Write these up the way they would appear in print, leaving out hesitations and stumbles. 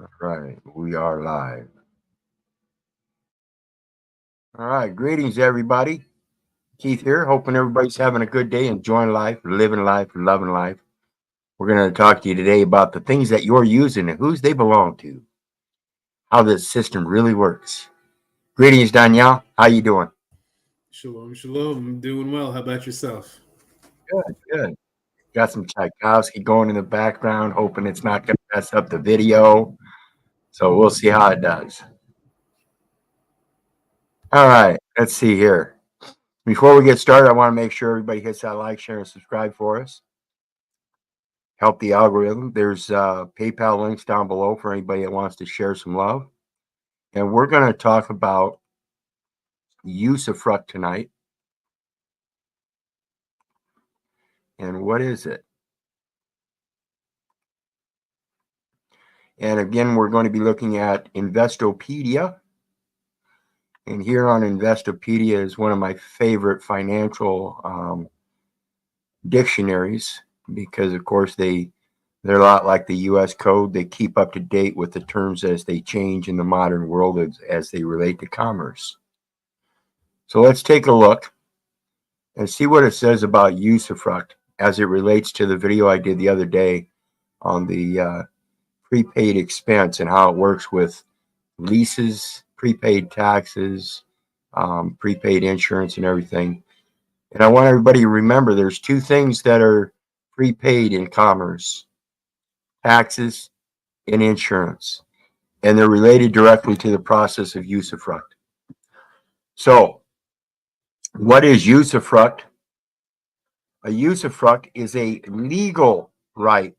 All right, we are live. All right, greetings, everybody. Keith here, hoping everybody's having a good day, enjoying life, living life, loving life. We're going to talk to you today about the things that you're using and whose they belong to, how this system really works. Greetings, Danielle. How you doing? Shalom, shalom. I'm doing well. How about yourself? Good, good. Got some Tchaikovsky going in the background, hoping it's not going to mess up the video. So we'll see how it does. All right, let's see here. Before we get started, I want to make sure everybody hits that like, share, and subscribe for us. Help the algorithm. There's PayPal links down below for anybody that wants to share some love. And we're going to talk about Usufruct tonight. And what is it? And again, we're going to be looking at Investopedia. And here on Investopedia is one of my favorite financial dictionaries because, of course, they're a lot like the U.S. Code. They keep up to date with the terms as they change in the modern world as they relate to commerce. So let's take a look and see what it says about Usufruct as it relates to the video I did the other day on the prepaid expense and how it works with leases, prepaid taxes, prepaid insurance, and everything. And I want everybody to remember there's two things that are prepaid in commerce: taxes and insurance. And they're related directly to the process of usufruct. So, what is usufruct? A usufruct is a legal right.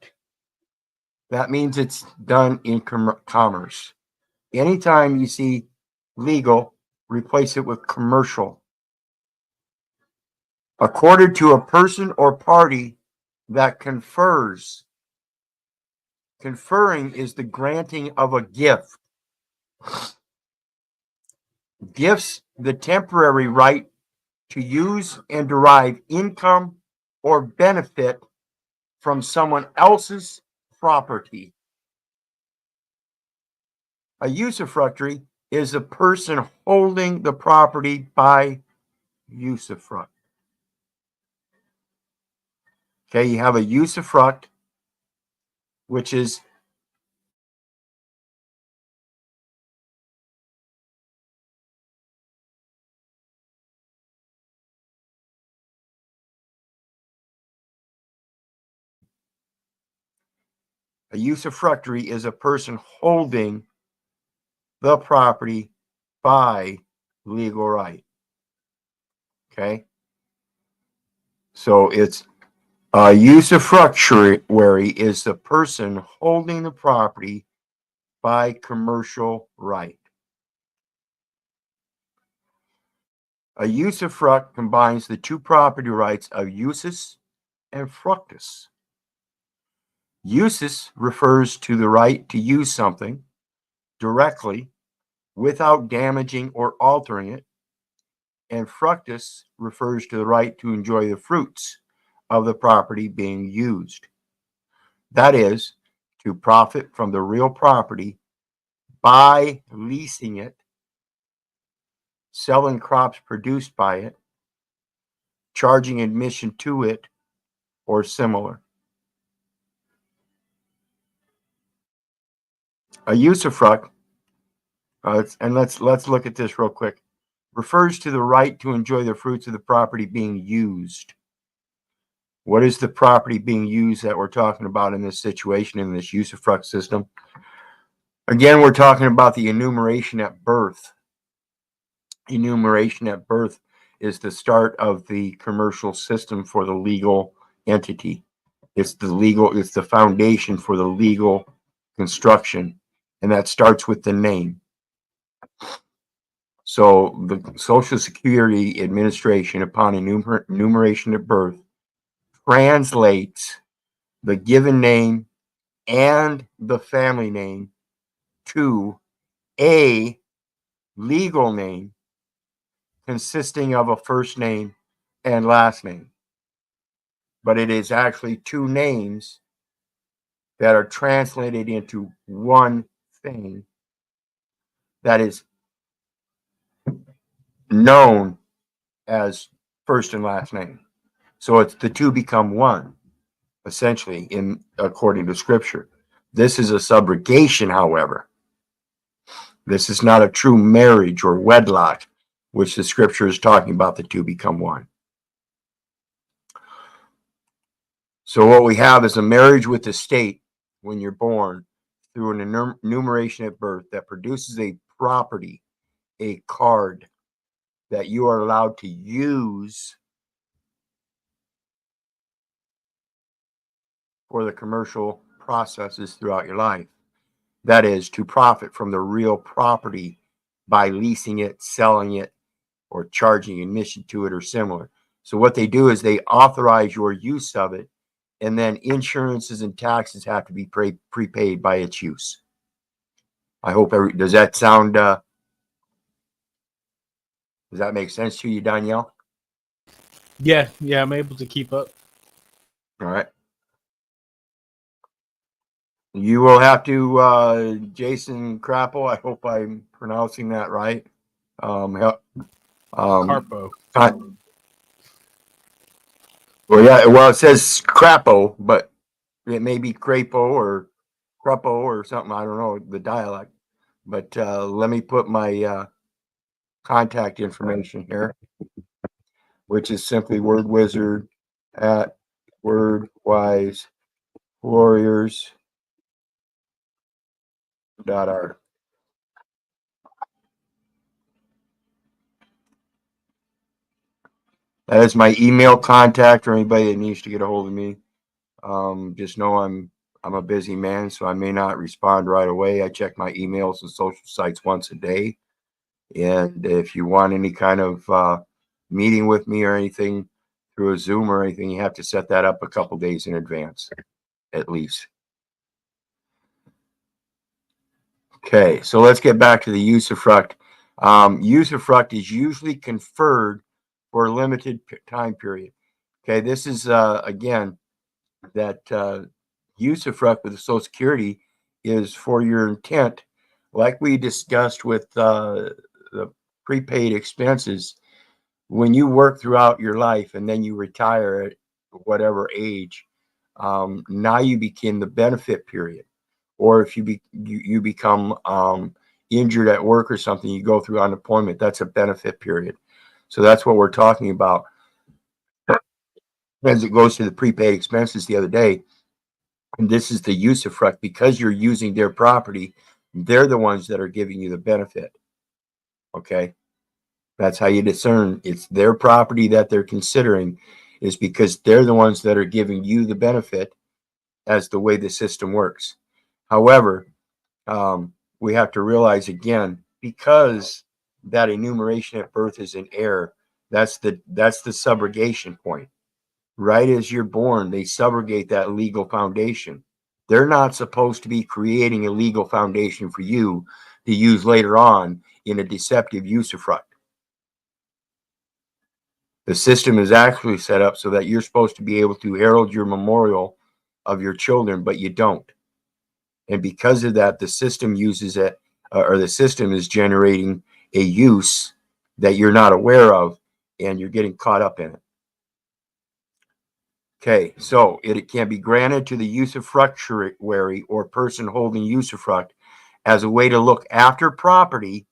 That means it's done in commerce. Anytime you see legal, replace it with commercial. Accorded to a person or party that confers. Conferring is the granting of a gift. Gifts the temporary right to use and derive income or benefit from someone else's property. A usufructuary is a person holding the property by usufruct. Okay, you have a usufruct, which is a usufructuary is a person holding the property by legal right. Okay, so it's a usufructuary is the person holding the property by commercial right. A usufruct combines the two property rights of usus and fructus. Usus refers to the right to use something directly without damaging or altering it, and fructus refers to the right to enjoy the fruits of the property being used. That is, to profit from the real property by leasing it, selling crops produced by it, charging admission to it, or similar. A usufruct, and let's look at this real quick, refers to the right to enjoy the fruits of the property being used. What is the property being used that we're talking about in this situation, in this usufruct system? Again, we're talking about the enumeration at birth. Enumeration at birth is the start of the commercial system for the legal entity. It's the foundation for the legal construction, and that starts with the name. So the Social Security Administration, upon enumeration at birth, translates the given name and the family name to a legal name consisting of a first name and last name. But it is actually two names that are translated into one thing that is known as first and last name. So it's the two become one, essentially, according to Scripture. This is a subrogation, however. This is not a true marriage or wedlock, which the Scripture is talking about, the two become one. So what we have is a marriage with the state when you're born through an enumeration at birth that produces a property, a card that you are allowed to use for the commercial processes throughout your life. That is, to profit from the real property by leasing it, selling it, or charging admission to it or similar. So what they do is they authorize your use of it, and then insurances and taxes have to be prepaid by its use. I hope does that sound does that make sense to you, Danielle? Yeah, I'm able to keep up. All right. You will have to Jason Crapple, I hope I'm pronouncing that right. Carpo. Well, it says Crapo, but it may be Crapo or Crapo or something. I don't know the dialect. But let me put my contact information here, which is simply Wyrd Wyzard at Wyrd Wise Warriors.art. That is my email contact for anybody that needs to get a hold of me. Just know I'm a busy man, so I may not respond right away. I check my emails and social sites once a day. And if you want any kind of meeting with me or anything through a Zoom or anything, you have to set that up a couple days in advance, at least. Okay, so let's get back to the usufruct. Usufruct is usually conferred for a limited time period. Okay, this is, again, that usufruct with the Social Security is for your intent, like we discussed with the prepaid expenses. When you work throughout your life and then you retire at whatever age, now you begin the benefit period. Or if you become injured at work or something, you go through unemployment, that's a benefit period. So that's what we're talking about. As it goes to the prepaid expenses the other day, and this is the usufruct, because you're using their property, they're the ones that are giving you the benefit. Okay, that's how you discern it's their property that they're considering, is because they're the ones that are giving you the benefit as the way the system works. However, we have to realize again, because that enumeration at birth is in error, that's the subrogation point. Right as you're born, they subrogate that legal foundation. They're not supposed to be creating a legal foundation for you to use later on in a deceptive usufruct. The system is actually set up so that you're supposed to be able to herald your memorial of your children, but you don't. And because of that, the system uses it, or the system is generating a use that you're not aware of, and you're getting caught up in it. Okay, so it can be granted to the usufructuary or person holding usufruct as a way to look after property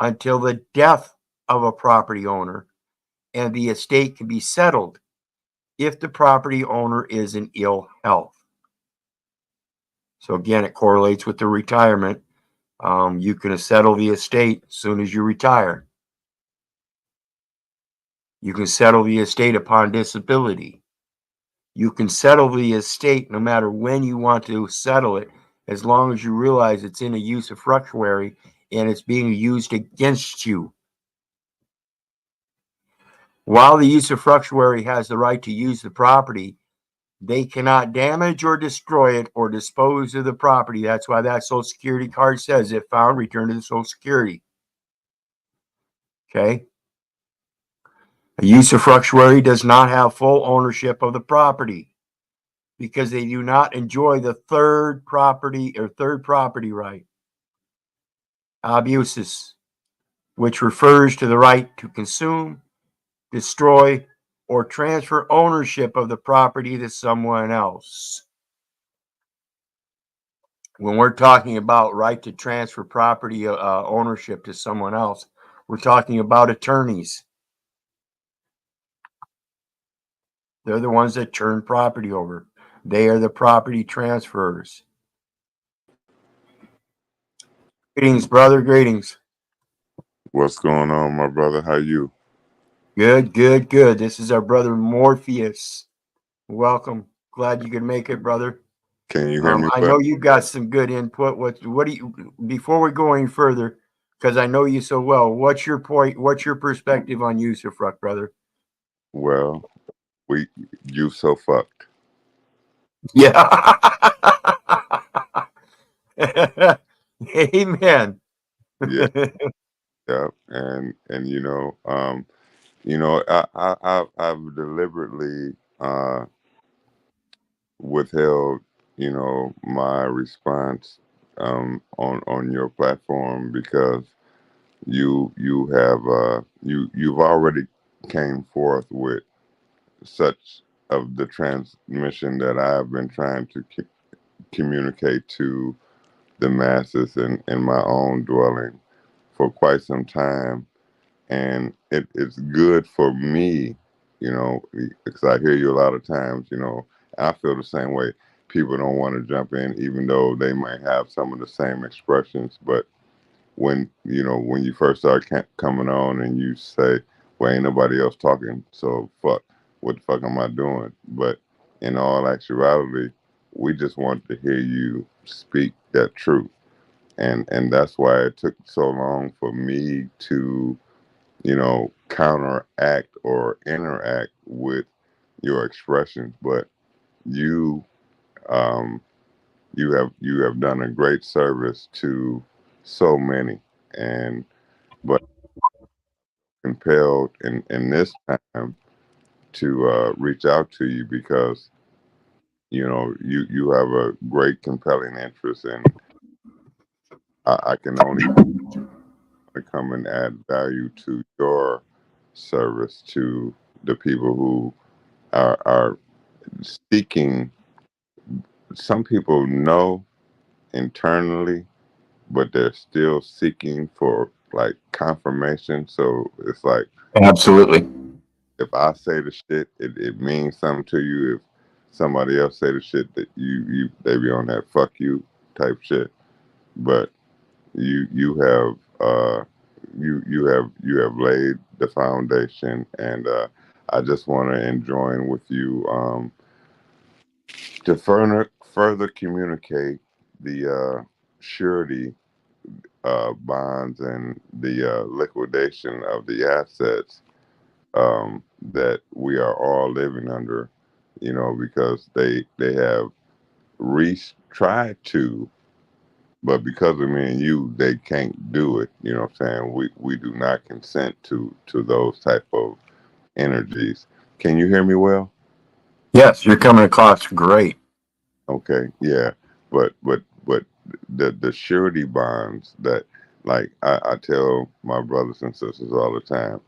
until the death of a property owner, and the estate can be settled if the property owner is in ill health. So again, it correlates with the retirement. You can settle the estate as soon as you retire. You can settle the estate upon disability. You can settle the estate no matter when you want to settle it, as long as you realize it's in a usufructuary and it's being used against you. While the usufructuary has the right to use the property, they cannot damage or destroy it or dispose of the property. That's why that Social Security card says, if found, return to the Social Security. Okay? A usufructuary does not have full ownership of the property. because they do not enjoy the third property right. Abusus, which refers to the right to consume, destroy, or transfer ownership of the property to someone else. When we're talking about right to transfer property ownership to someone else, we're talking about attorneys. They're the ones that turn property over. They are the property transfers. Greetings, brother. Greetings. What's going on, my brother? How you? Good, good, good. This is our brother Morpheus. Welcome. Glad you could make it, brother. Can you hear me I well? know you got some good input. What do you, before we go any further, because I know you so well, what's your point? What's your perspective on Usufruct, brother? Well, you so fucked. Yeah. Amen. Yeah, yeah. And I've deliberately withheld, my response on your platform because you've already came forth with such of the transmission that I've been trying to communicate to the masses in my own dwelling for quite some time. And it's good for me, because I hear you a lot of times, I feel the same way. People don't want to jump in, even though they might have some of the same expressions. But when you first start coming on and you say, well, ain't nobody else talking, so fuck, what the fuck am I doing? But in all actuality, we just want to hear you speak that truth. And that's why it took so long for me to, counteract or interact with your expressions. But you, um, you have done a great service to so many, and but compelled in this time to reach out to you because you have a great compelling interest, and I can only come and add value to your service to the people who are seeking. Some people know internally, but they're still seeking for like confirmation. So it's like, Absolutely. if I say the shit, it means something to you. If somebody else say the shit, that they be on that fuck you type shit. But you have you have laid the foundation, and I just want to join with you to further communicate the surety bonds and the liquidation of the assets that we are all living under, because they have tried to, but because of me and you, they can't do it. You know what I'm saying? We do not consent to those type of energies. Can you hear me well? Yes, you're coming across great. Okay, yeah, but the surety bonds that, like, I tell my brothers and sisters all the time,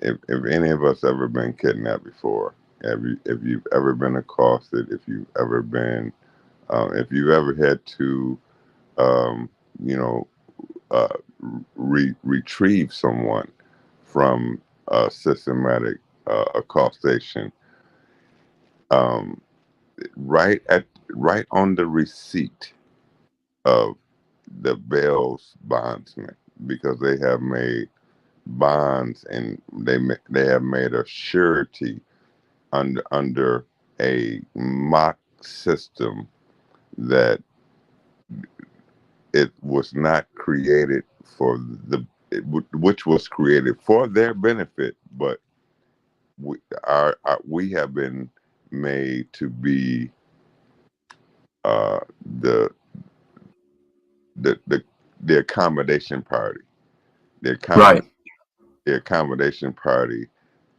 if any of us ever been kidnapped before, if you've ever been accosted, if you've ever had to, um, you know, uh, retrieve someone from systematic accostation, um, right on the receipt of the bail's bondsman, because they have made bonds and they have made a surety under a mock system that it was not created for which was created for their benefit, but we have been made to be uh, the the the the accommodation party, the Right. accommodation party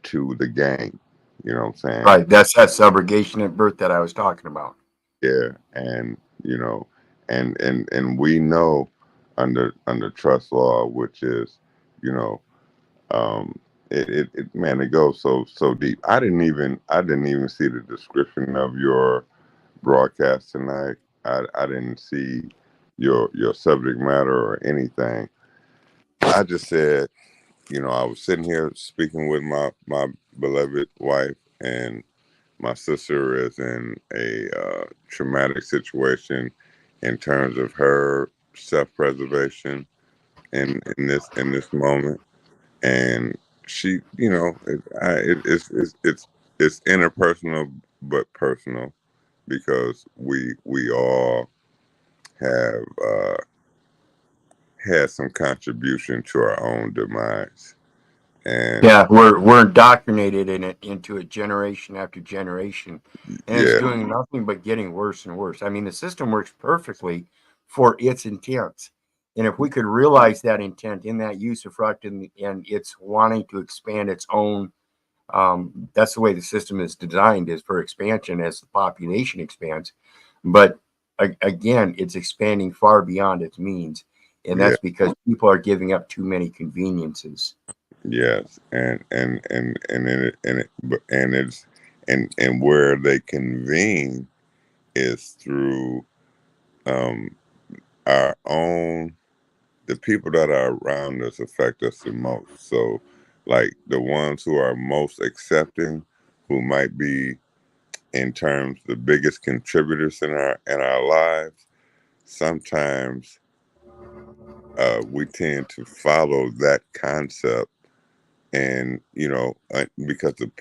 to the gang. You know what I'm saying? Right. That's that subrogation at birth that I was talking about. Yeah, and you know, and we know under trust law, which is, you know, man, it goes so deep. I didn't even see the description of your broadcast tonight. I didn't see your subject matter or anything. I just said, you know, I was sitting here speaking with my beloved wife, and my sister is in a traumatic situation in terms of her self-preservation in this moment, and she, you know, it's interpersonal but personal, because we all have had some contribution to our own demise, and Yeah, we're indoctrinated in it into a generation after generation, and it's yeah, doing nothing but getting worse and worse. I mean, the system works perfectly for its intent, and if we could realize that intent in that usufruct and it's wanting to expand its own, that's the way the system is designed, is for expansion as the population expands. But again, it's expanding far beyond its means, and yeah. that's because people are giving up too many conveniences. Yes, and it's and where they convene is through um our own, the people that are around us affect us the most. So like the ones who are most accepting, who might be in terms the biggest contributors in our lives, sometimes we tend to follow that concept, and you know, because the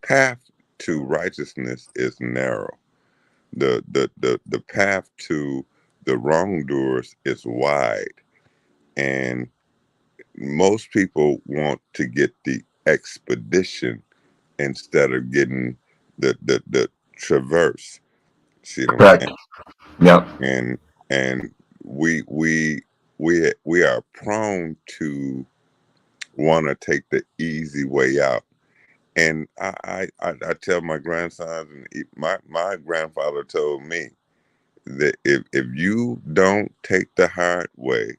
path to righteousness is narrow, the path to the wrongdoers is wide, and most people want to get the expedition instead of getting the traverse. See what I'm Correct. saying? Yep. And we we we are prone to want to take the easy way out. And I tell my grandsons, and my grandfather told me that if you don't take the hard way,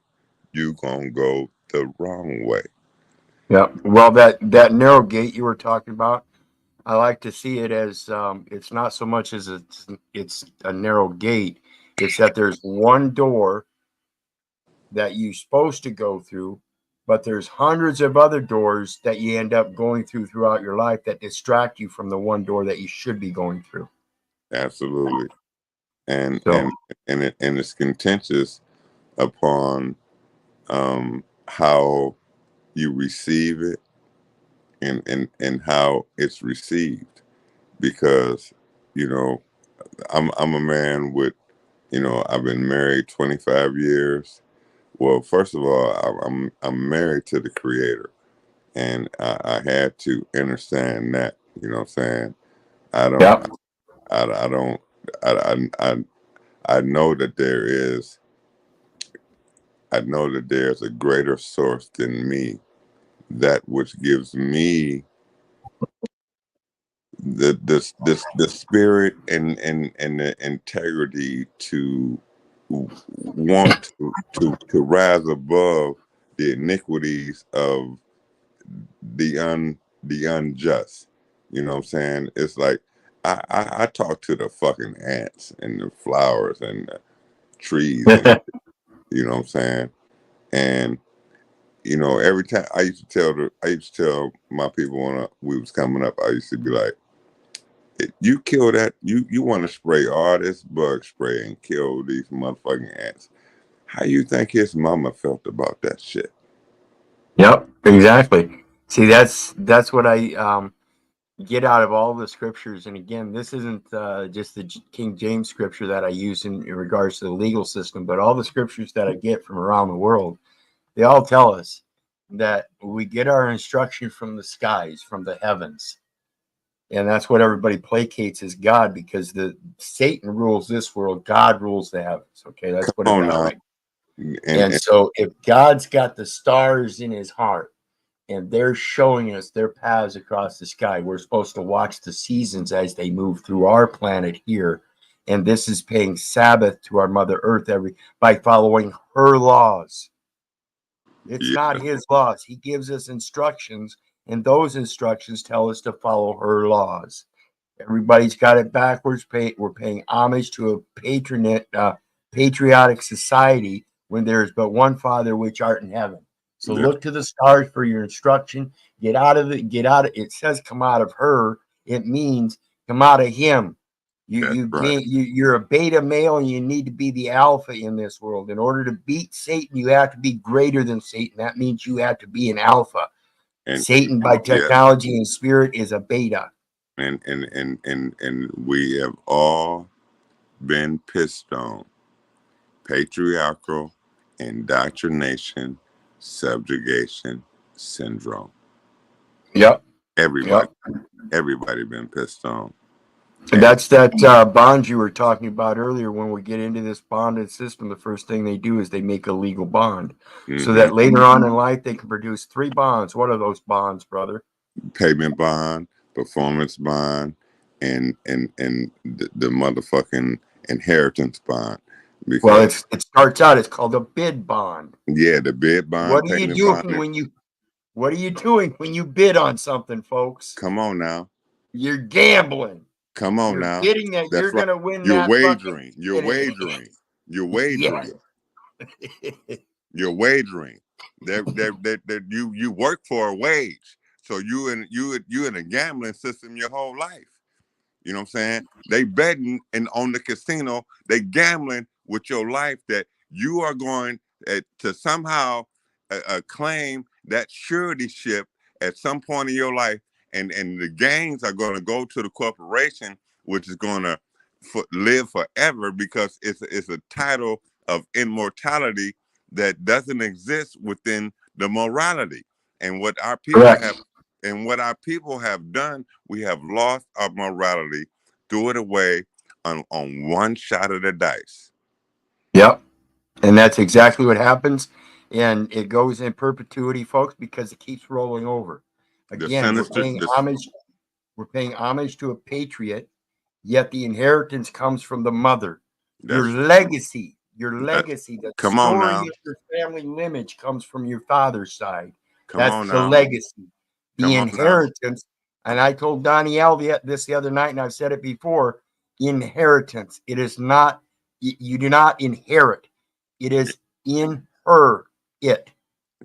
you gonna go the wrong way. Yeah. Well, that narrow gate you were talking about, I like to see it as it's not so much as it's a narrow gate. It's that there's one door that you're supposed to go through, but there's hundreds of other doors that you end up going through throughout your life that distract you from the one door that you should be going through. Absolutely. And So, it's contentious upon how you receive it, and how it's received, because you know, I'm a man with, you know, I've been married 25 years. Well, first of all, I'm married to the Creator, and I had to understand that. You know what I'm saying? I don't, yeah, I don't, I know that there's a greater source than me, that which gives me the spirit and the integrity to want to rise above the iniquities of the unjust. You know what I'm saying? It's like I talk to the fucking ants and the flowers and the trees, and you know what I'm saying? And you know, every time I used to tell my people when we was coming up, I used to be like, you kill that, you want to spray all this bug spray and kill these motherfucking ants. How you think his mama felt about that shit? yep, exactly. See, that's what I get out of all the scriptures. And again, this isn't just the King James scripture that I use in regards to the legal system, but all the scriptures that I get from around the world, they all tell us that we get our instruction from the skies, from the heavens. And that's what everybody placates as God, because the Satan rules this world, God rules the heavens. Okay, let's put it Oh that no, way. And and so if God's got the stars in his heart, and they're showing us their paths across the sky. We're supposed to watch the seasons as they move through our planet here. And this is paying Sabbath to our Mother Earth by following her laws. It's Yeah. not his laws. He gives us instructions, and those instructions tell us to follow her laws. Everybody's got it backwards. We're paying homage to a patriotic society when there is but one Father which art in heaven. So Yeah. look to the stars for your instruction. Get out of it. It says come out of her. It means come out of him. You're a beta male, and you need to be the alpha in this world. In order to beat Satan, you have to be greater than Satan. That means you have to be an alpha. And Satan, by technology and spirit, is a beta. And we have all been pissed on. Patriarchal indoctrination, subjugation syndrome. Yep. Everybody been pissed on. And that's that bond you were talking about earlier. When we get into this bonded system, the first thing they do is they make a legal bond, so that later on in life they can produce 3 bonds. What are those bonds, brother? Payment bond, performance bond, and the motherfucking inheritance bond. Because, well, it starts out. It's called a bid bond. Yeah, the bid bond. What are you doing What are you doing when you bid on something, folks? Come on now. You're gambling. Come on you're now. Bidding that That's you're right. going to win. You're that wagering. You're wagering. You're wagering. You're wagering. That you work for a wage. So you in a gambling system your whole life. You know what I'm saying? They betting and on the casino, they gambling with your life that you are going to somehow claim that suretyship at some point in your life, and the gains are going to go to the corporation, which is going to live forever because it's a title of immortality that doesn't exist within the morality. And what our people have done, we have lost our morality, threw it away on one shot of the dice. Yep. And that's exactly what happens. And it goes in perpetuity, folks, because it keeps rolling over. Again, we're paying homage to a patriot, yet the inheritance comes from the mother. Your legacy, the story of your family lineage comes from your father's side. That's the legacy. The inheritance, and I told Danielle this the other night, and I've said it before, inheritance. It is not, you do not inherit. It is in her, it.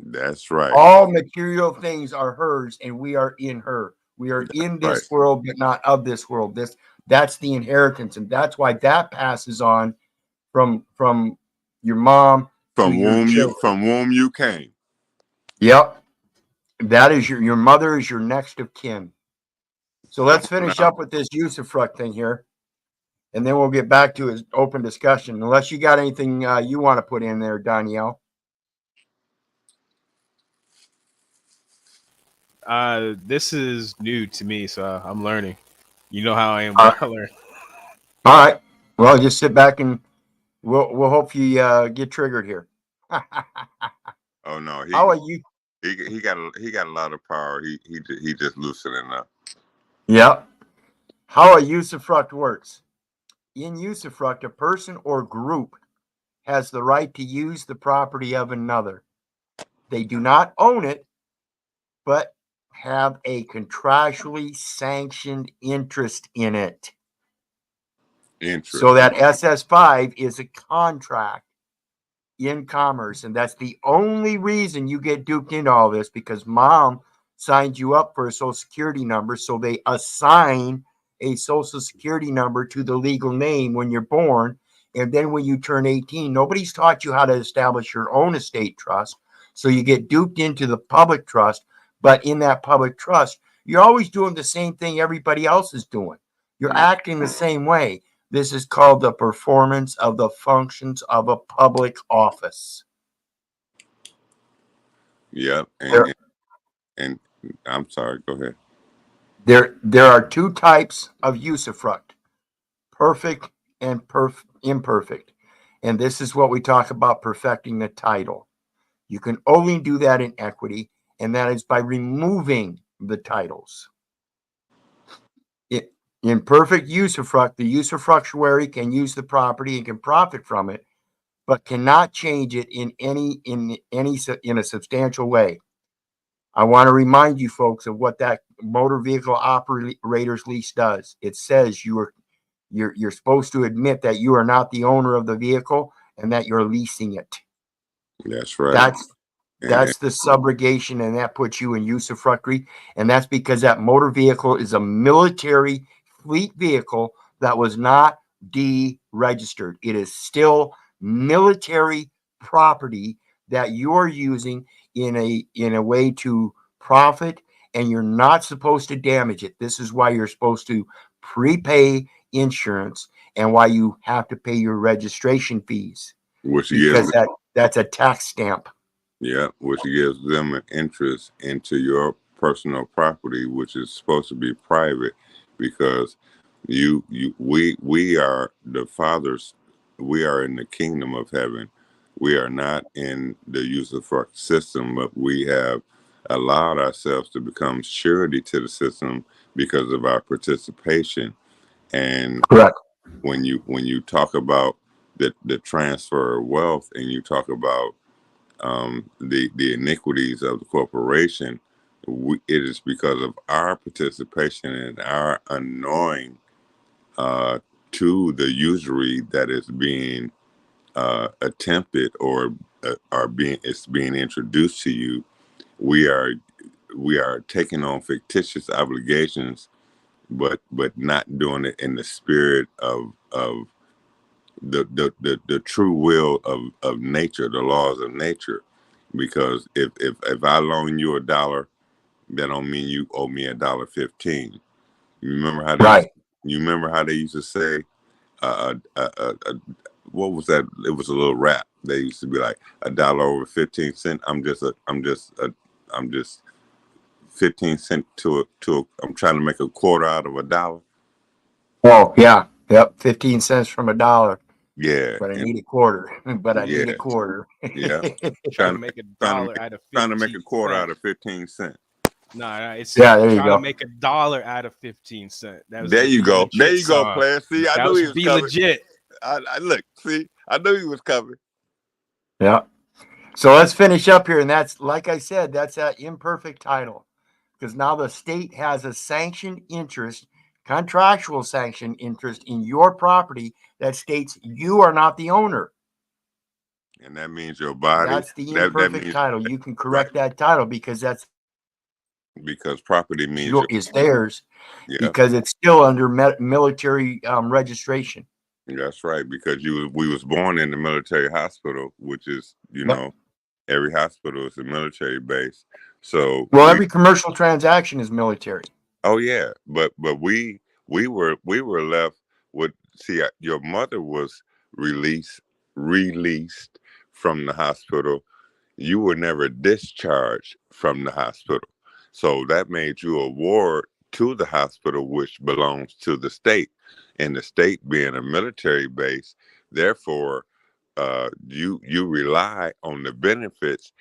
That's right. All material things are hers, and we are in her. We are in this world, but not of this world. That's the inheritance, and that's why that passes on from your mom from whom you came. Yep, that is your mother is your next of kin. So let's finish up with this Usufruct thing here, and then we'll get back to his open discussion. Unless you got anything you want to put in there, Danielle. This is new to me, so I'm learning. You know how I am when I learn. All right. Well, just sit back and we'll hope you get triggered here. Oh no, how are you? He got a lot of power. He just loosening up. Yeah. How a usufruct works. In usufruct, a person or group has the right to use the property of another. They do not own it, but have a contractually sanctioned interest in it. So that SS5 is a contract in commerce, and that's the only reason you get duped into all this, because mom signed you up for a social security number, so they assign a social security number to the legal name when you're born, and then when you turn 18, nobody's taught you how to establish your own estate trust, so you get duped into the public trust. But in that public trust, you're always doing the same thing everybody else is doing. You're acting the same way. This is called the performance of the functions of a public office. Yep. And I'm sorry, go ahead. There are 2 types of usufruct, perfect and imperfect. And this is what we talk about perfecting the title. You can only do that in equity, and that is by removing the titles. In perfect usufruct, the usufructuary can use the property and can profit from it, but cannot change it in a substantial way. I want to remind you folks of what that motor vehicle operator's lease does. It says you're supposed to admit that you are not the owner of the vehicle and that you're leasing it. That's right. That's the subrogation, and that puts you in usufructuary, and that's because that motor vehicle is a military fleet vehicle that was not deregistered. It is still military property that you are using in a way to profit, and you're not supposed to damage it. This is why you're supposed to prepay insurance and why you have to pay your registration fees, Which because gives, that's a tax stamp. yeah, which gives them an interest into your personal property, which is supposed to be private, because we are the fathers. We are in the kingdom of heaven. We are not in the usufruct system, but we have allowed ourselves to become surety to the system because of our participation. And Correct. when you talk about the transfer of wealth, and you talk about the iniquities of the corporation, it is because of our participation and our unknowing to the usury that is being attempted or it's being introduced to you. We are taking on fictitious obligations, but not doing it in the spirit of the true will of nature, the laws of nature. Because if I loan you $1, that don't mean you owe me $1.15. You remember how they Right. you remember how they used to say, what was that? It was a little rap. They used to be like $1.15. I'm just 15 cent I'm trying to make a quarter out of $1. Oh, yeah. Yep. 15 cents from $1. Yeah. But I need a quarter. But I need a Yeah. quarter. Yeah. Trying to make a dollar out of 15 trying to make a quarter out of 15 cents. Nah, it's Yeah, there you trying go. to make $1 out of 15 cents. That was There the you Be go. Legit There you go, song. player. See, I That knew was he was Be coming. Legit. I look, see, I knew he was coming. Yeah. So let's finish up here. And that's, like I said, that's that imperfect title. Because now the state has a sanctioned interest, contractual sanctioned interest in your property that states you are not the owner. And that means your body. That's the That imperfect means title. You can correct right, that title because that's because property means is theirs, yeah. because it's still under military registration. That's right. Because we was born in the military hospital, which is every hospital is a military base. So Well, every commercial transaction is military. oh yeah, but we were left with, see, your mother was released from the hospital. You were never discharged from the hospital. So that made you a ward to the hospital, which belongs to the state. And the state being a military base, therefore, you rely on the benefits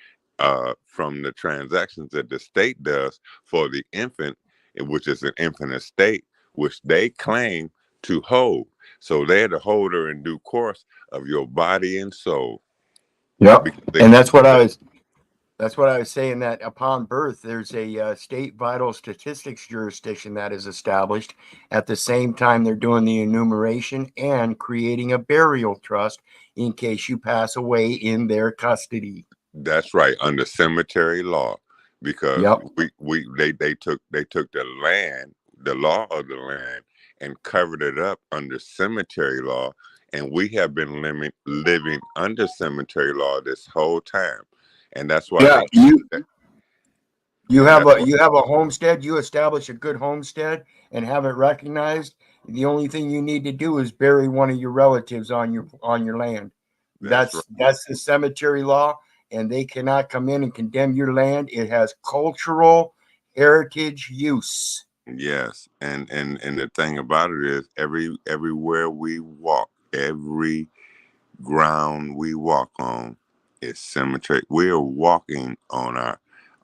from the transactions that the state does for the infant, which is an infant estate, which they claim to hold. So they're the holder in due course of your body and soul. Yep. They, And that's what I was saying, that upon birth, there's a state vital statistics jurisdiction that is established. At the same time, they're doing the enumeration and creating a burial trust in case you pass away in their custody. That's right, under cemetery law, because Yep. they took the land, the law of the land, and covered it up under cemetery law, and we have been living under cemetery law this whole time, and that's why Yeah. You and have that's a why, homestead. You establish a good homestead and have it recognized. The only thing you need to do is bury one of your relatives on your land. that's right. That's the cemetery law, and they cannot come in and condemn your land. It has cultural heritage use. Yes, and the thing about it is, everywhere we walk, every ground we walk on is cemetery. We are walking on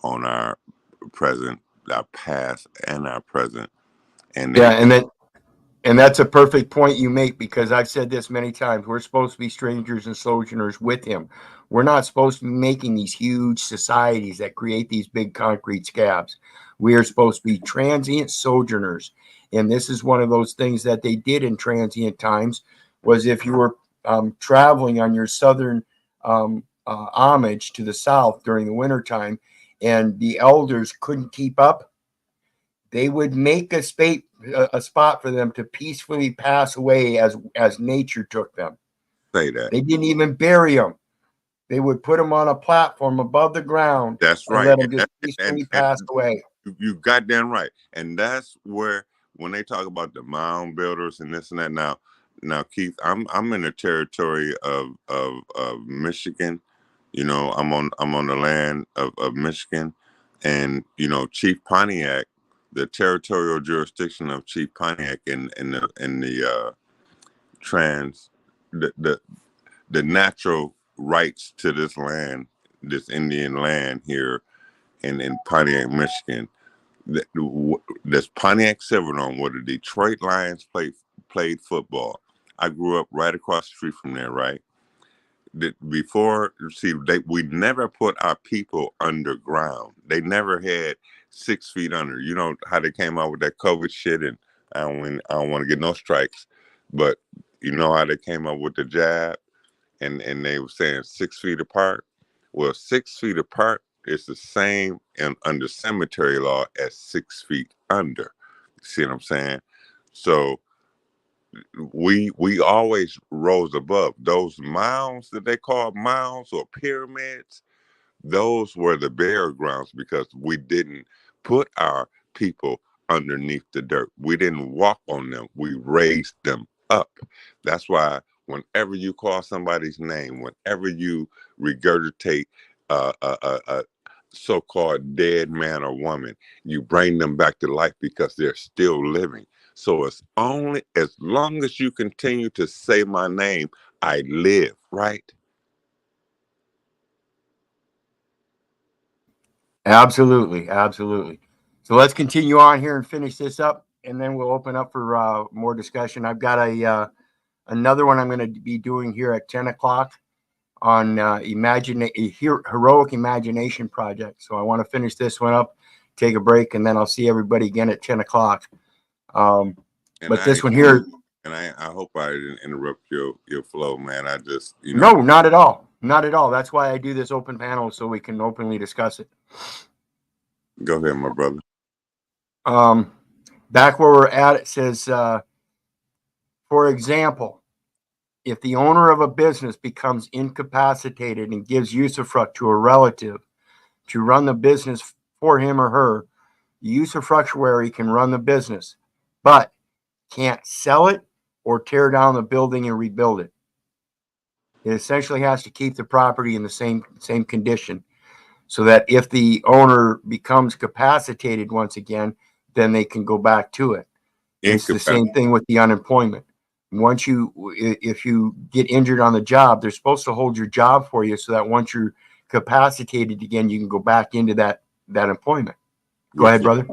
on our present, our past, and our present. And Yeah, and that's a perfect point you make, because I've said this many times. We're supposed to be strangers and sojourners with him. We're not supposed to be making these huge societies that create these big concrete scabs. We are supposed to be transient sojourners. And this is one of those things that they did in transient times, was if you were traveling on your southern homage to the south during the wintertime and the elders couldn't keep up, they would make a spot for them to peacefully pass away as nature took them. say that. They didn't even bury them. They would put them on a platform above the ground That's and right. let them just peacefully pass away. You goddamn right. And that's where, when they talk about the mound builders and this and that, now Keith, I'm in the territory of Michigan. You know, I'm on the land of Michigan, and you know, Chief Pontiac, the territorial jurisdiction of Chief Pontiac in the trans the natural rights to this land, this Indian land here in Pontiac, Michigan. This Pontiac Silverdome, where the Detroit Lions played football. I grew up right across the street from there, right? We never put our people underground. They never had 6 feet under. You know how they came out with that COVID shit, and I don't want to get no strikes, but you know how they came up with the jab, and they were saying 6 feet apart. Well, 6 feet apart is the same under cemetery law as 6 feet under. See what I'm saying? So we always rose above those mounds that they call mounds or pyramids. Those were the burial grounds, because we didn't put our people underneath the dirt. We didn't walk on them. We raised them up. That's why whenever you call somebody's name, whenever you regurgitate a so-called dead man or woman, you bring them back to life because they're still living. So it's only as long as you continue to say my name, I live, right? Absolutely, absolutely. So let's continue on here and finish this up, and then we'll open up for more discussion. I've got another one I'm going to be doing here at 10 o'clock on heroic imagination project. So I want to finish this one up, take a break, and then I'll see everybody again at 10 o'clock. But this one here, and I hope I didn't interrupt your flow, man. I just, you know. no, not at all, not at all. That's why I do this open panel, so we can openly discuss it. Go ahead, my brother. Back where we're at, it says, for example, if the owner of a business becomes incapacitated and gives usufruct to a relative to run the business for him or her, the usufructuary can run the business, but can't sell it or tear down the building and rebuild it. It essentially has to keep the property in the same condition, so that if the owner becomes capacitated once again, then they can go back to it. It's the same thing with the unemployment. If you get injured on the job, they're supposed to hold your job for you, so that once you're capacitated again, you can go back into that employment. Go ahead, brother.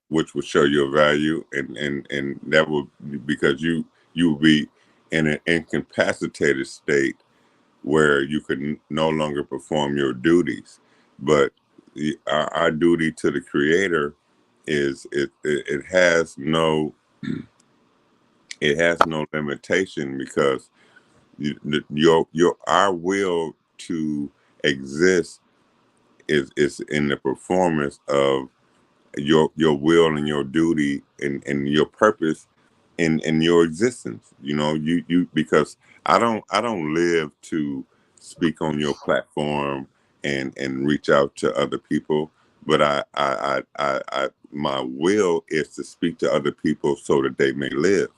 Which will show your value, and that will, because you will be in an incapacitated state where you can no longer perform your duties. But our duty to the Creator is it has no limitation, because our will to exist is in the performance of your will and your duty and your purpose in your existence. You know, you because I don't live to speak on your platform and reach out to other people, but I my will is to speak to other people so that they may live.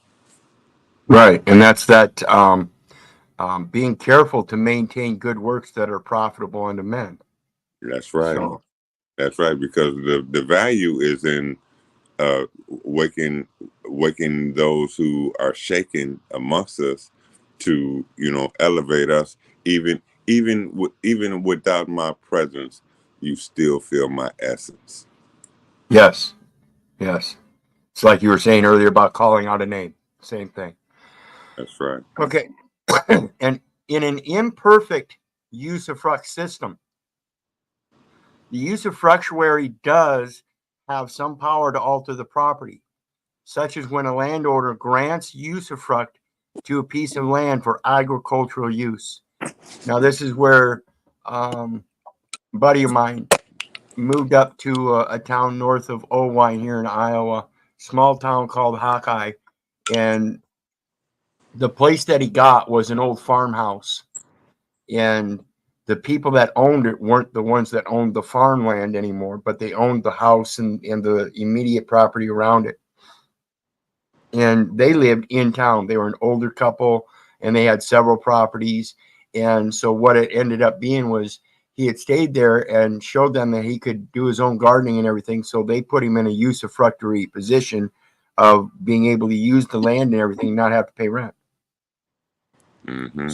Right, and that's that being careful to maintain good works that are profitable unto men. That's right. So, That's right, because the value is in waking those who are shaken amongst us to, you know, elevate us, even without my presence. you still feel my essence. Yes. Yes. It's like you were saying earlier about calling out a name. Same thing. That's right. Okay. And in an imperfect usufruct system, the usufructuary does have some power to alter the property, such as when a landowner grants usufruct to a piece of land for agricultural use. Now, this is where a buddy of mine moved up to a town north of Owine here in Iowa, small town called Hawkeye, and the place that he got was an old farmhouse, and the people that owned it weren't the ones that owned the farmland anymore, but they owned the house and the immediate property around it. And they lived in town. They were an older couple, and they had several properties. And so what it ended up being was he had stayed there and showed them that he could do his own gardening and everything. So they put him in a usufructory position of being able to use the land and everything, not have to pay rent. Mm-hmm.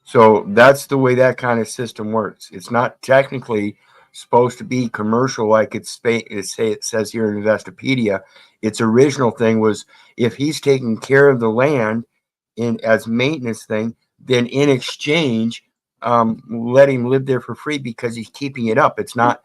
So that's the way that kind of system works. It's not technically supposed to be commercial like it says here in Investopedia. Its original thing was if he's taking care of the land in as maintenance thing, then in exchange, let him live there for free because he's keeping it up. It's not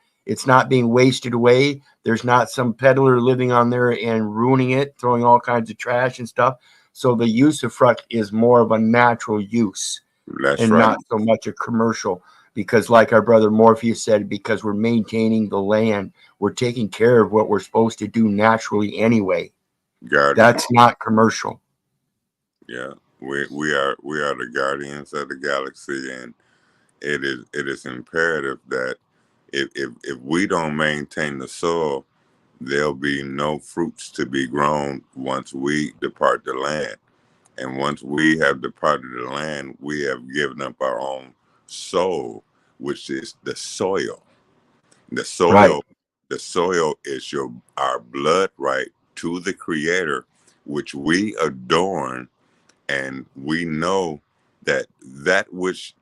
being wasted away. There's not some peddler living on there and ruining it, throwing all kinds of trash and stuff. So the usufruct is more of a natural use. That's And right. not so much a commercial, because like our brother Morpheus said, because we're maintaining the land, we're taking care of what we're supposed to do naturally anyway. That's not commercial. Yeah, we are the guardians of the galaxy, and it is imperative that if we don't maintain the soil, there'll be no fruits to be grown once we depart the land. And once we have departed the land, we have given up our own soul, which is the soil. The soil, Right. the soil is our blood right to the Creator, which we adorn, and we know that which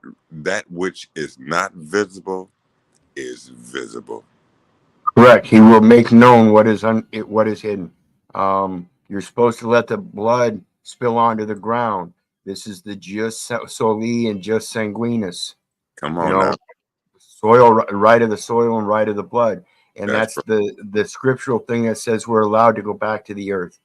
is not visible is visible. Correct. He will make known what is hidden. You're supposed to let the blood spill onto the ground. This is the jus soli and jus sanguinis. Come You on know, now. soil, right of the soil and right of the blood. And That's that's the scriptural thing that says we're allowed to go back to the earth.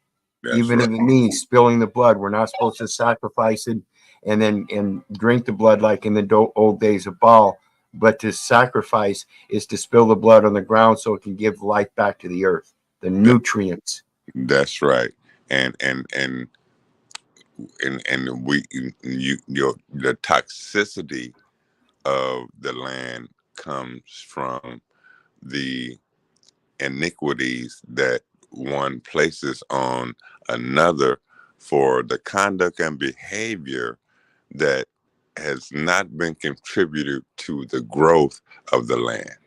That's Even right. if it means spilling the blood. We're not supposed to sacrifice it and drink the blood like in the old days of Baal. But to sacrifice is to spill the blood on the ground so it can give life back to the earth, the nutrients. That's right. And we the toxicity of the land comes from the iniquities that one places on another for the conduct and behavior that has not been contributed to the growth of the land.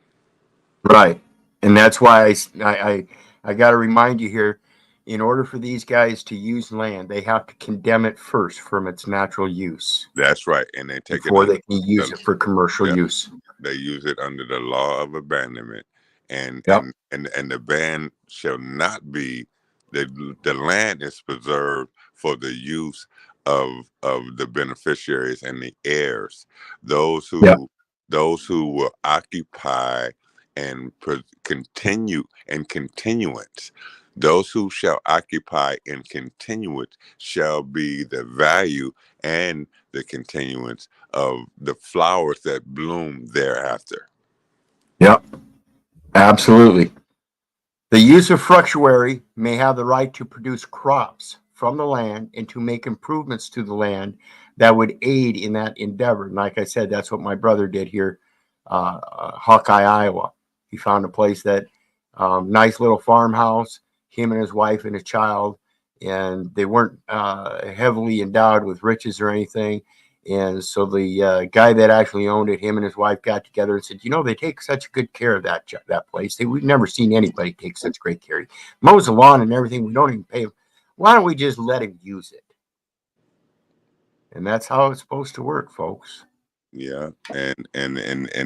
Right. And that's why I got to remind you here, in order for these guys to use land, they have to condemn it first from its natural use That's right. And they take before it they can use it for commercial use. They use it under the law of abandonment, and Yep. and the ban shall not be the land is preserved for the use of the beneficiaries and the heirs, those who Yep. those who will occupy and continue and continuance. Those who shall occupy and continuance shall be the value and the continuance of the flowers that bloom thereafter. Yep. Absolutely. The usufructuary may have the right to produce crops from the land and to make improvements to the land that would aid in that endeavor. And like I said, that's what my brother did here, Hawkeye, Iowa. He found a place that nice little farmhouse, him and his wife and his child, and they weren't heavily endowed with riches or anything. And so the guy that actually owned it, him and his wife got together and said, you know, they take such good care of that place. We've never seen anybody take such great care. He mows the lawn and everything. We don't even pay him. Why don't we just let him use it? And that's how it's supposed to work, folks. Yeah, and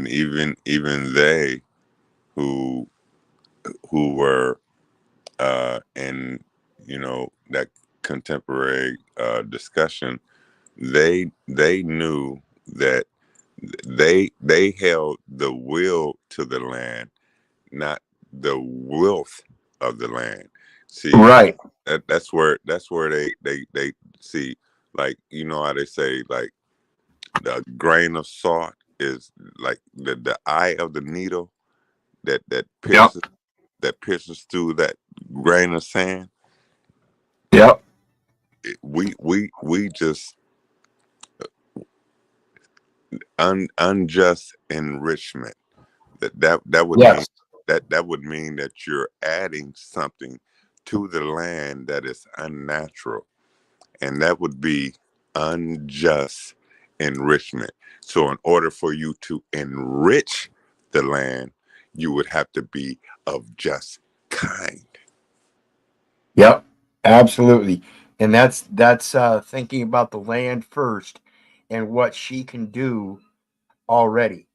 even they who were in that contemporary discussion, they knew that they held the will to the land, not the wealth of the land. See, Right. that's where they see, like, how they say, like, the grain of salt is like the eye of the needle that Yep. pierces through that grain of sand. Yep. We just unjust enrichment. That would mean Yes. that would mean that you're adding something to the land that is unnatural, and that would be unjust enrichment. So in order for you to enrich the land, you would have to be of just kind. Yep. Absolutely. And that's thinking about the land first and what she can do already.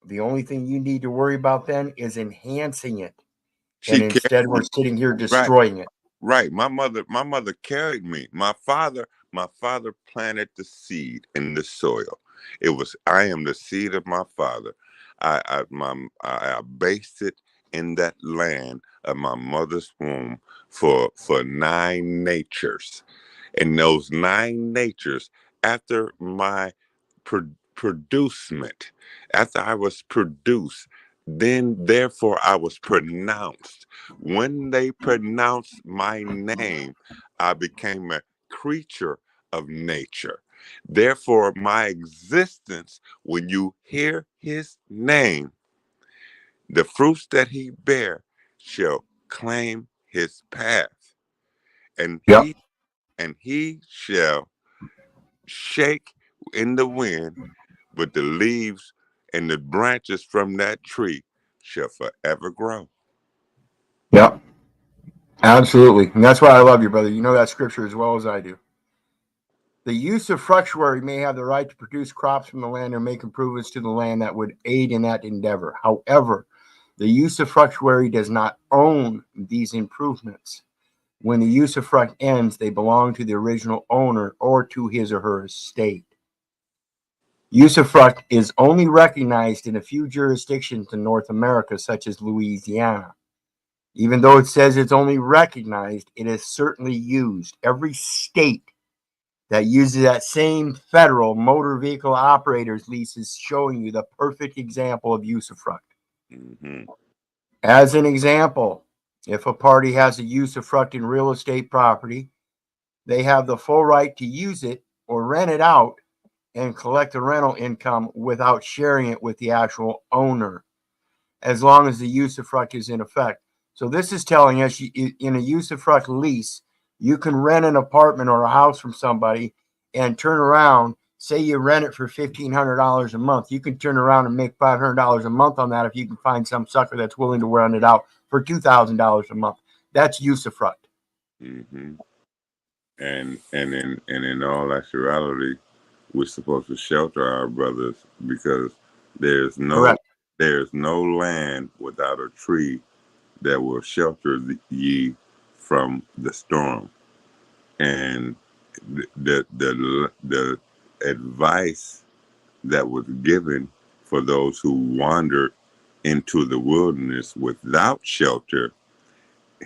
The only thing you need to worry about then is enhancing it. And She instead, carried we're me. sitting here Right. destroying it. Right. My mother carried me. My father planted the seed in the soil. I am the seed of my father. I based it in that land of my mother's womb for 9 natures. And those 9 natures, after my producement, after I was produced, then therefore I was pronounced. When they pronounced my name, I became a creature of nature. Therefore, my existence, when you hear his name, the fruits that he bear shall claim his path, and Yep. he shall shake in the wind, but the leaves and the branches from that tree shall forever grow. Yep. Absolutely. And that's why I love you, brother. You know that scripture as well as I do. The usufructuary may have the right to produce crops from the land or make improvements to the land that would aid in that endeavor. However, the usufructuary does not own these improvements. When the usufruct ends, they belong to the original owner or to his or her estate. Usufruct is only recognized in a few jurisdictions in North America, such as Louisiana. Even though it says it's only recognized, it is certainly used. Every state that uses that same federal motor vehicle operators lease is showing you the perfect example of usufruct. Mm-hmm. As an example, if a party has a usufruct in real estate property, they have the full right to use it or rent it out and collect the rental income without sharing it with the actual owner, as long as the usufruct is in effect. So this is telling us in a usufruct lease, you can rent an apartment or a house from somebody and turn around, say you rent it for $1,500 a month. You can turn around and make $500 a month on that if you can find some sucker that's willing to rent it out for $2,000 a month. That's usufruct. Mm-hmm. And in all actuality, we're supposed to shelter our brothers, because there's no Correct. land without a tree that will shelter ye from the storm. And the advice that was given for those who wandered into the wilderness without shelter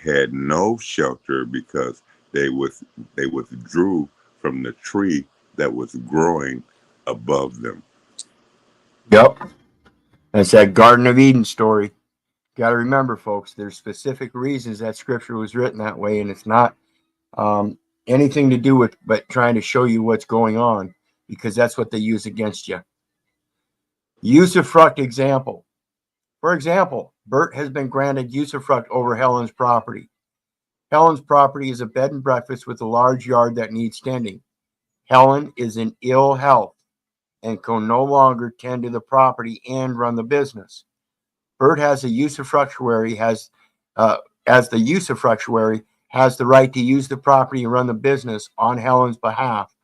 had no shelter, because they withdrew from the tree that was growing above them. Yep. That's that Garden of Eden story. Got to remember, folks, there's specific reasons that scripture was written that way, and it's not um, anything to do with but trying to show you what's going on, because that's what they use against you. Usufruct example. For example, Bert has been granted usufruct over Helen's property. Helen's property is a bed and breakfast with a large yard that needs tending. Helen is in ill health and can no longer tend to the property and run the business. Bert has a usufructuary, as the usufructuary, has the right to use the property and run the business on Helen's behalf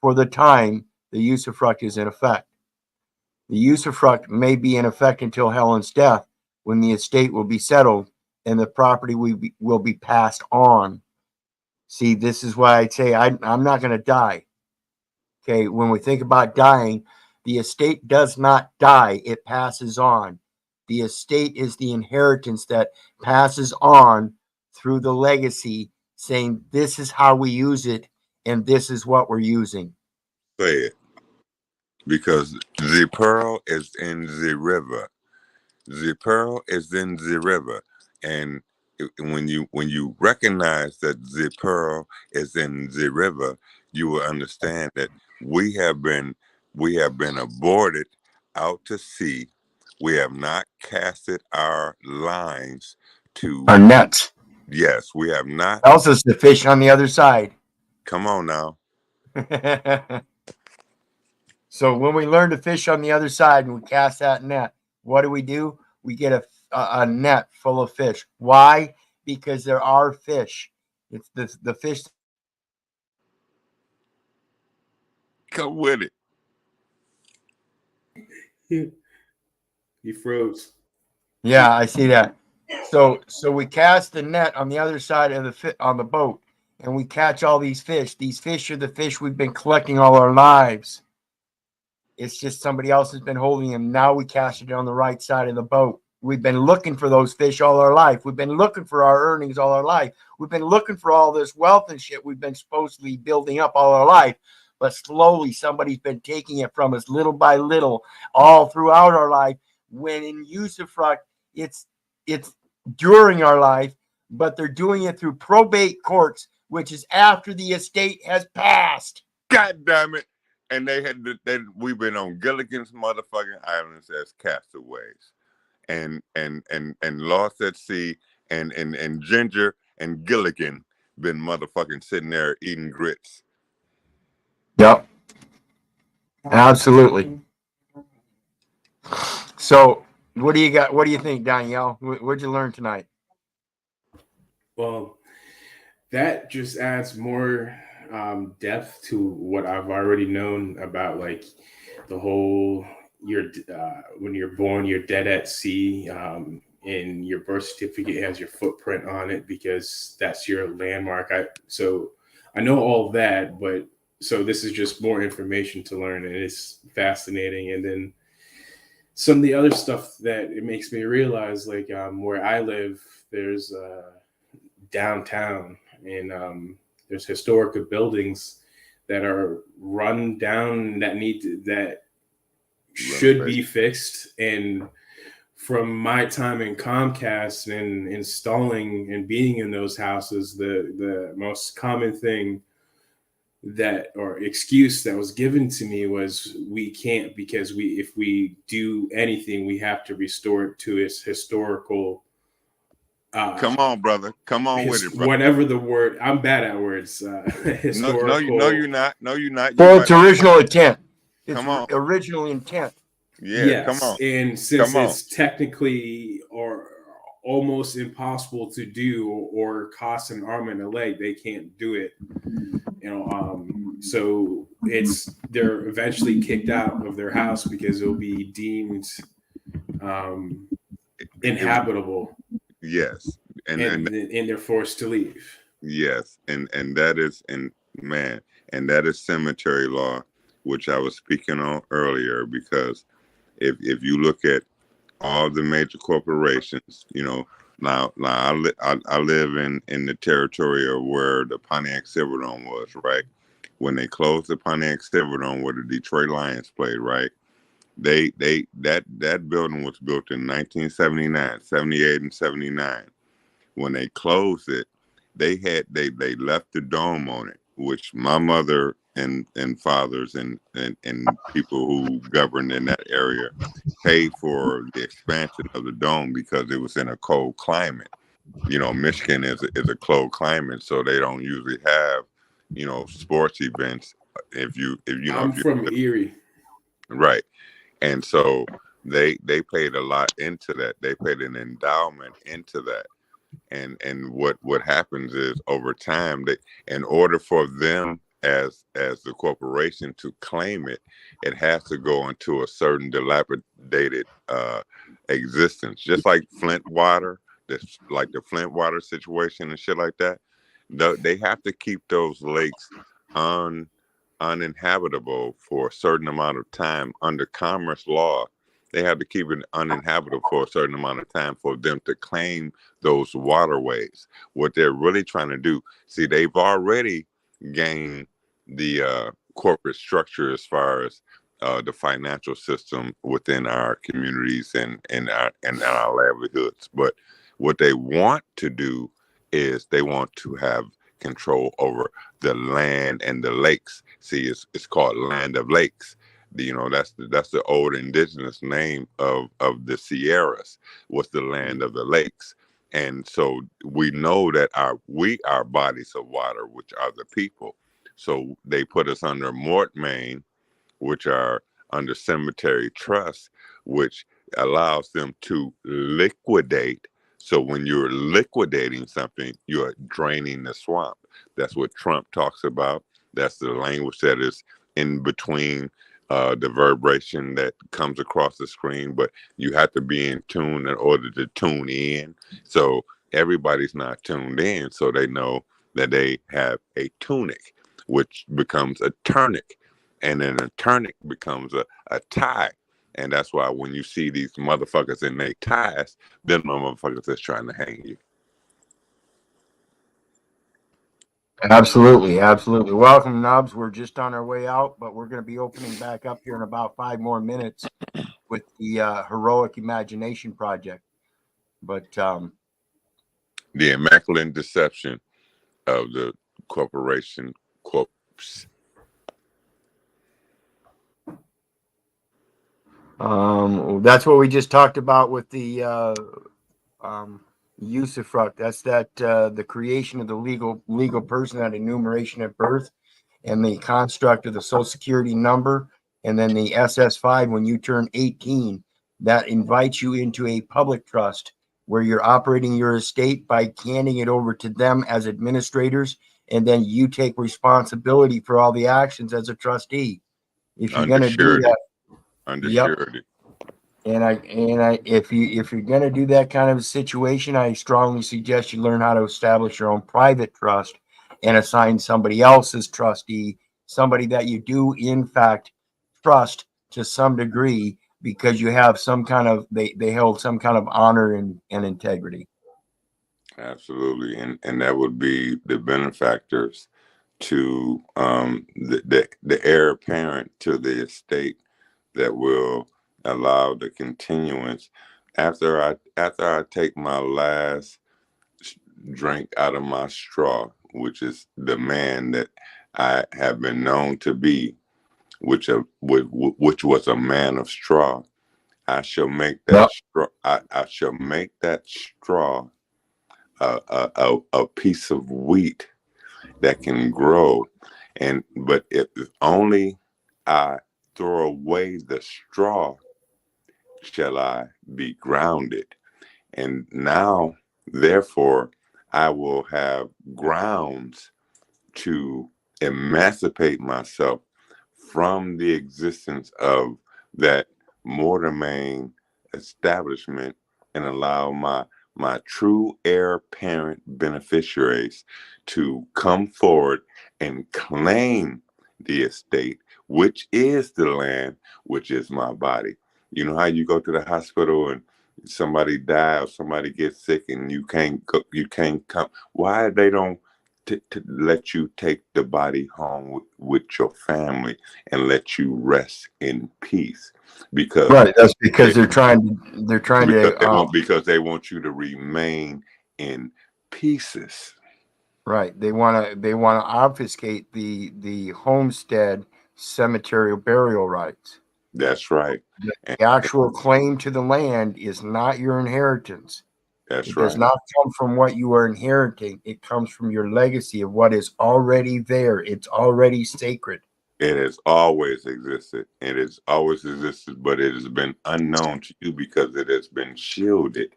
for the time the usufruct is in effect. The usufruct may be in effect until Helen's death, when the estate will be settled and the property will be passed on. See, this is why I say I'm not going to die. Okay, when we think about dying, the estate does not die, it passes on. The estate is the inheritance that passes on through the legacy, saying this is how we use it and this is what we're using. Say it. Because the pearl is in the river. The pearl is in the river. And when you recognize that the pearl is in the river, you will understand that we have been aborted out to sea. We have not casted our lines to Our nets. Yes, we have not. Also, it's the fish on the other side. Come on now. So when we learn to fish on the other side and we cast that net, what do? We get a net full of fish. Why? Because there are fish. It's the fish. Come with it. He froze. Yeah, I see that. So we cast the net on the other side of on the boat, and we catch all these fish. These fish are the fish we've been collecting all our lives. It's just somebody else has been holding them. Now we cast it on the right side of the boat. We've been looking for those fish all our life. We've been looking for our earnings all our life. We've been looking for all this wealth and shit we've been supposedly building up all our life. But slowly somebody's been taking it from us little by little all throughout our life. When in Usufruct, it's during our life, but they're doing it through probate courts, which is after the estate has passed. God damn it. And we've been on Gilligan's motherfucking islands as castaways. And lost at sea, and Ginger and Gilligan been motherfucking sitting there eating grits. Yep. Absolutely. So what do you got? What do you think, Danielle? What'd you learn tonight? Well, that just adds more depth to what I've already known about, like the whole when you're born, you're dead at sea, and your birth certificate has your footprint on it because that's your landmark. So I know all that, but so this is just more information to learn, and it's fascinating. And then some of the other stuff that it makes me realize, like where I live, there's downtown, and there's historical buildings that are run down that should be fixed. And from my time in Comcast and installing and being in those houses, the most common thing or excuse that was given to me was we can't, because if we do anything, we have to restore it to its historical. Come on, brother. Come on with it, brother. Whatever the word, I'm bad at words. Historical. No, you're not. No, you're not. Well, it's original intent. It's Come on. Original intent. Yeah, yes. Come on. And since it's technically or almost impossible to do or cost an arm and a leg, they can't do it. So they're eventually kicked out of their house because it'll be deemed inhabitable. Yes. And they're forced to leave. Yes. And that is cemetery law, which I was speaking on earlier, because if you look at all the major corporations, now I live in the territory of where the Pontiac Silverdome was, right? When they closed the Pontiac Silverdome where the Detroit Lions played, right? That building was built in 1979, 78 and 79. When they closed it, they left the dome on it, which my mother and fathers and people who governed in that area paid for the expansion of the dome because it was in a cold climate. Michigan is a cold climate, so they don't usually have, sports events. I'm from Erie. Right. And so they paid a lot into that. They paid an endowment into that. And what happens is, over time, in order for them as the corporation to claim it, it has to go into a certain dilapidated existence, just like Flint water, that's like the Flint water situation and shit like that. They have to keep those lakes uninhabitable for a certain amount of time under commerce law. They have to keep it uninhabitable for a certain amount of time for them to claim those waterways. What they're really trying to do, see, they've already gained the corporate structure as far as the financial system within our communities and our livelihoods. But what they want to do is they want to have control over the land and the lakes. See, it's called Land of Lakes. That's the old indigenous name of the Sierras, was the land of the lakes. And so we know that our bodies of water, which are the people. So they put us under Mort Main, which are under cemetery trust, which allows them to liquidate. So when you're liquidating something, you're draining the swamp. That's what Trump talks about. That's the language that is in between the vibration that comes across the screen, but you have to be in tune in order to tune in. So everybody's not tuned in, so they know that they have a tunic, which becomes a tunic, and then a tunic becomes a tie. And that's why when you see these motherfuckers in their ties, them motherfuckers that's trying to hang you. Absolutely, absolutely. Welcome, Nubs. We're just on our way out, but we're going to be opening back up here in about 5 more minutes with the Heroic Imagination Project. But the immaculate deception of the corporation corpse. That's what we just talked about with the Usufruct. That's the creation of the legal person, that enumeration at birth, and the construct of the Social Security number, and then the SS5 when you turn 18. That invites you into a public trust where you're operating your estate by handing it over to them as administrators, and then you take responsibility for all the actions as a trustee. If you're going to do that, under yep. surety. And if you're going to do that kind of a situation, I strongly suggest you learn how to establish your own private trust and assign somebody else's trustee, somebody that you do in fact trust to some degree, because you have some kind of they held some kind of honor and integrity. Absolutely, and that would be the benefactors to the heir apparent to the estate that will allow the continuance after I take my last drink out of my straw, which is the man that I have been known to be, which was a man of straw. I shall make that straw. I shall make that straw a piece of wheat that can grow, but if only I throw away the straw, shall I be grounded. And now, therefore, I will have grounds to emancipate myself from the existence of that Mortimain establishment and allow my true heir apparent beneficiaries to come forward and claim the estate, which is the land, which is my body. You know how you go to the hospital and somebody dies or somebody gets sick and you can't come. Why they don't to let you take the body home with your family and let you rest in peace? Because that's because they're trying to because they want you to remain in pieces. Right. They want to obfuscate the homestead cemetery burial rights. That's right. The actual claim to the land is not your inheritance. It does not come from what you are inheriting. It comes from your legacy of what is already there. It's already sacred. It has always existed. It has always existed, but it has been unknown to you because it has been shielded.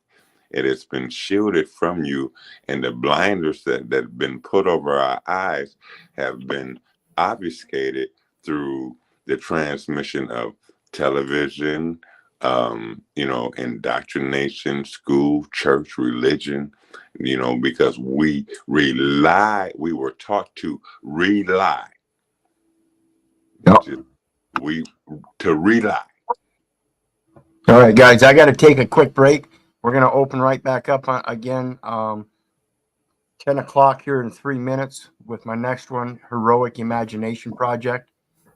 It has been shielded from you, and the blinders that have been put over our eyes have been obfuscated through the transmission of television, indoctrination, school, church, religion, because we were taught to rely. Yep. To rely. All right, guys, I got to take a quick break. We're going to open right back up again, 10 o'clock here in 3 minutes with my next one, Heroic Imagination Project.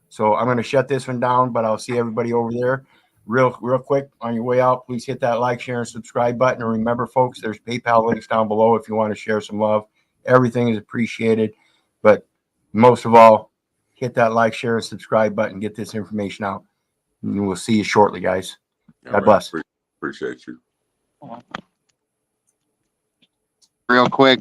So I'm going to shut this one down, but I'll see everybody over there. Real quick, on your way out, please hit that like, share, and subscribe button. And remember, folks, there's PayPal links down below if you want to share some love. Everything is appreciated. But most of all, hit that like, share, and subscribe button. Get this information out. And we'll see you shortly, guys. God bless. Appreciate you. Real quick.